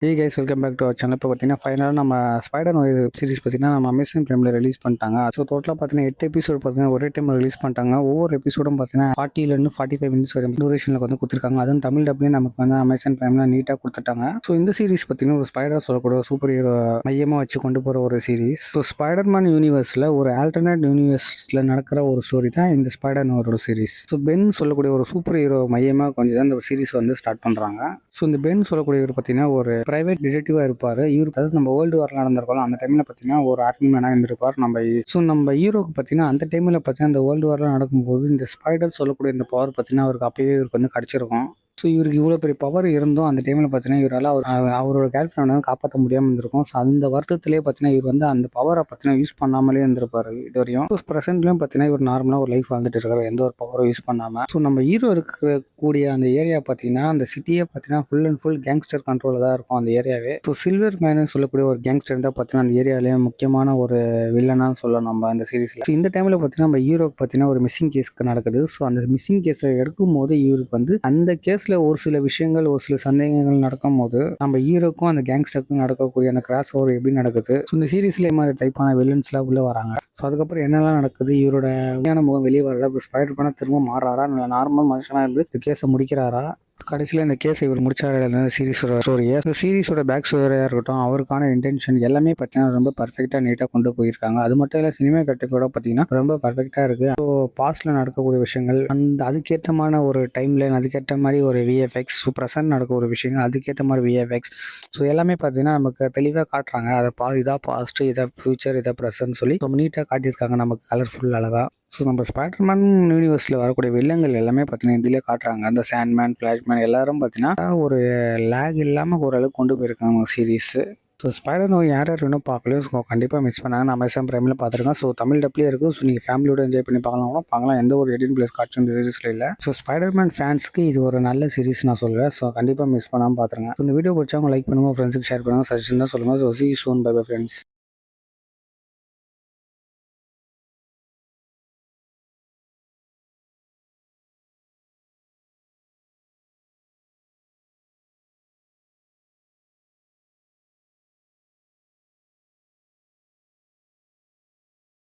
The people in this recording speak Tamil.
Hey guys, welcome back to our channel. இப்போ பார்த்தீங்கன்னா ஃபைனலாக நம்ம ஸ்பைடர் வெப் சீரிஸ் பார்த்தீங்கன்னா நம்ம அமேசான் பிரைமில் ரிலீஸ் பண்ணிட்டாங்க. ஸோ டோட்டலாக பார்த்தீங்கன்னா 8 எபிசோட் பார்த்தீங்கன்னா ஒரே டைமில் ரிலீஸ் பண்ணிட்டாங்க. ஒவ்வொரு எபிசோடும் பார்த்தீங்கன்னா 40 45 மினிட்ஸ் வரை டூரேஷனில் வந்து கொடுத்துருக்காங்க. அதுவும் தமிழ் டப்லேயும் நமக்கு வந்து அமேசான் பிரைமில் நீட்டாக கொடுத்துட்டாங்க. ஸோ இந்த சீரிஸ் பார்த்தீங்கன்னா ஒரு ஸ்பைடர் சொல்லக்கூடிய சூப்பர் ஹீரோ மையமாக வச்சு கொண்டு போகிற ஒரு சீரிஸ். ஸோ ஸ்பைடர்மேன் யூனிவர்ஸில் ஒரு ஆல்டர்னேட் யூனிவர்ஸில் நடக்கிற ஒரு ஸ்டோரி தான் இந்த ஸ்பைடர்னோட சீரிஸ். ஸோ பென் சொல்லக்கூடிய ஒரு சூப்பர் ஹீரோ மையமாக கொஞ்சம் தான் இந்த சீரிஸ் வந்து ஸ்டார்ட் பண்ணுறாங்க. ஸோ இந்த பென் சொல்லக்கூடியவர் பார்த்தீங்கன்னா ஒரு பிரைவேட் டிடெக்டிவாக இருப்பார். இவருக்கு அதாவது நம்ம வேர்ல்டு வார் நடந்திருக்கோம் அந்த டைமில் பார்த்தீங்கன்னா ஒரு ஆர்மி மேனாக இருந்திருப்பார். நம்ம ஹீரோக்கு பார்த்தீங்கன்னா அந்த டைமில் பார்த்தீங்கன்னா இந்த வேர்ல்டு வார்லாம் நடக்கும்போது இந்த ஸ்பைடர் சொல்லக்கூடிய இந்த பவர் பார்த்தீங்கன்னா அவருக்கு அப்பயே இவருக்கு வந்து கிடச்சிருக்கும். ஸோ இவருக்கு இவ்வளோ பெரிய பவர் இருந்தும் அந்த டைமில் பார்த்தீங்கன்னா இவரால் அவரோட கேர்ள் ஃப்ரெண்ட் வந்து காப்பாற்ற முடியாமல் இருந்திருக்கும். ஸோ அந்த வருத்தத்திலே பார்த்தீங்கன்னா இவர் வந்து அந்த பவரை பார்த்தீங்கன்னா யூஸ் பண்ணாமலே இருந்திருப்பார் இது வரையும். ஸோ ப்ரெசென்ட்லையும் பார்த்தீங்கன்னா இவர் நார்மலாக ஒரு லைஃப் வாழ்ந்துட்டு இருக்காரு, எந்த ஒரு பவரும் யூஸ் பண்ணாமல். ஸோ நம்ம ஹீரோ இருக்கக்கூடிய அந்த ஏரியா பார்த்தீங்கன்னா அந்த சிட்டியே பார்த்தீங்கன்னா ஃபுல் அண்ட் ஃபுல் கேங்ஸ்டர் கண்ட்ரோலில் தான் இருக்கும் அந்த ஏரியாவே. ஸோ சில்வர் மேனு சொல்லக்கூடிய ஒரு கேங்ஸ்டர் தான் பார்த்தீங்கன்னா அந்த ஏரியாவிலேயே முக்கியமான ஒரு வில்லனாக சொல்லலாம் நம்ம அந்த சீரீஸில். ஸோ இந்த டைமில் பார்த்தீங்கன்னா நம்ம ஹீரோக்கு பார்த்தீங்கன்னா ஒரு மிஸ்ஸிங் கேஸ்க்கு நடக்குது. ஸோ அந்த மிஸ்ஸிங் கேஸை எடுக்கும் போது இவருக்கு வந்து அந்த கேஸில் ஒரு சில விஷயங்கள் ஒரு சில சந்தேகங்கள் நடக்கும் போது நம்ம ஹீரோக்கும் அந்த கேங்ஸ்டருக்கும் நடக்கக்கூடிய அந்த கிராஸ் ஓவர் எப்படி நடக்குது. ஸோ இந்த சீரீஸ்ல மாதிரி டைப்பான வில்லன்ஸ்லாம் உள்ள வராங்க. ஸோ அதுக்கப்புறம் என்னெல்லாம் நடக்குது, இவரோட உண்மையான முகம் வெளியே வரல, ஸ்பைடர் பண்ண திரும்ப மாறாரா, நார்மல் மனுஷனா இருந்து இந்த கேஸை முடிக்கிறாரா, கடைசியில் இந்த கேஸை இவர் முடிச்சாரு. இந்த சீரீஸோட ஸ்டோரியை, இந்த சீரீஸோட பேக் ஸ்டோரியாக இருக்கட்டும், அவருக்கான இன்டென்ஷன் எல்லாமே பார்த்தீங்கன்னா ரொம்ப பர்ஃபெக்டாக நீட்டாக கொண்டு போயிருக்காங்க. அது மட்டும் இல்லை, சினிமா கட்டுக்கூட பார்த்தீங்கன்னா ரொம்ப பர்ஃபெக்டாக இருக்குது. ஸோ பாஸ்ட்டில் நடக்கக்கூடிய விஷயங்கள் அதுக்கேற்றமான ஒரு டைம் லைன், அதுக்கேற்ற மாதிரி ஒரு விஎஃப்எக்ஸ், ஸோ ப்ரெசன்ட் நடக்க ஒரு விஷயங்கள் அதுக்கேற்ற மாதிரி விஎஃப்எக்ஸ், ஸோ எல்லாமே பார்த்தீங்கன்னா நமக்கு தெளிவாக காட்டுறாங்க. அதை இதாக பாஸ்ட்டு, இதை ஃபியூச்சர், இதை ப்ரெசன்ட் சொல்லி ரொம்ப நீட்டாக காட்டியிருக்காங்க நமக்கு கலர்ஃபுல் அழகாக. ஸோ நம்ம ஸ்பைடர்மேன் யூனிவர்ஸில் வரக்கூடிய வில்லங்கள் எல்லாமே பார்த்தீங்கன்னா இதிலே காட்டுறாங்க. அந்த சாண்ட்மேன், ஃப்ளாஷ்மேன் எல்லாரும் பார்த்தீங்கன்னா ஒரு லேக் இல்லாமல் ஓரளவுக்கு கொண்டு போயிருக்காங்க சீரீஸு. ஸோ ஸ்பைடர் நோய் யார் யார் இன்னும் பார்க்கலையோ ஸோ கண்டிப்பாக மிஸ் பண்ணாங்க. நான் அமேசான் பிரைமில் பார்த்துருக்கேன். ஸோ தமிழ் டப்லேயே இருக்குது. ஸோ நீங்கள் ஃபேமிலியோட என்ஜாய் பண்ணி பார்க்கலாம். எந்த ஒரு 18+ காட்சி இந்த சீரீஸில் இல்லை. ஸோ ஸ்பைடர்மேன் ஃபேன்ஸ்க்கு இது ஒரு நல்ல சீரீஸ் நான் சொல்லுவேன். ஸோ கண்டிப்பாக மிஸ் பண்ணாமல் பார்த்துருங்க. இந்த வீடியோ பிடிச்சவங்க லைக் பண்ணுங்கள், ஃப்ரெண்ட்ஸுக்கு ஷேர் பண்ணுங்கள், சஜஷன் தான் சொல்லுங்கள். So see you soon, bye bye friends.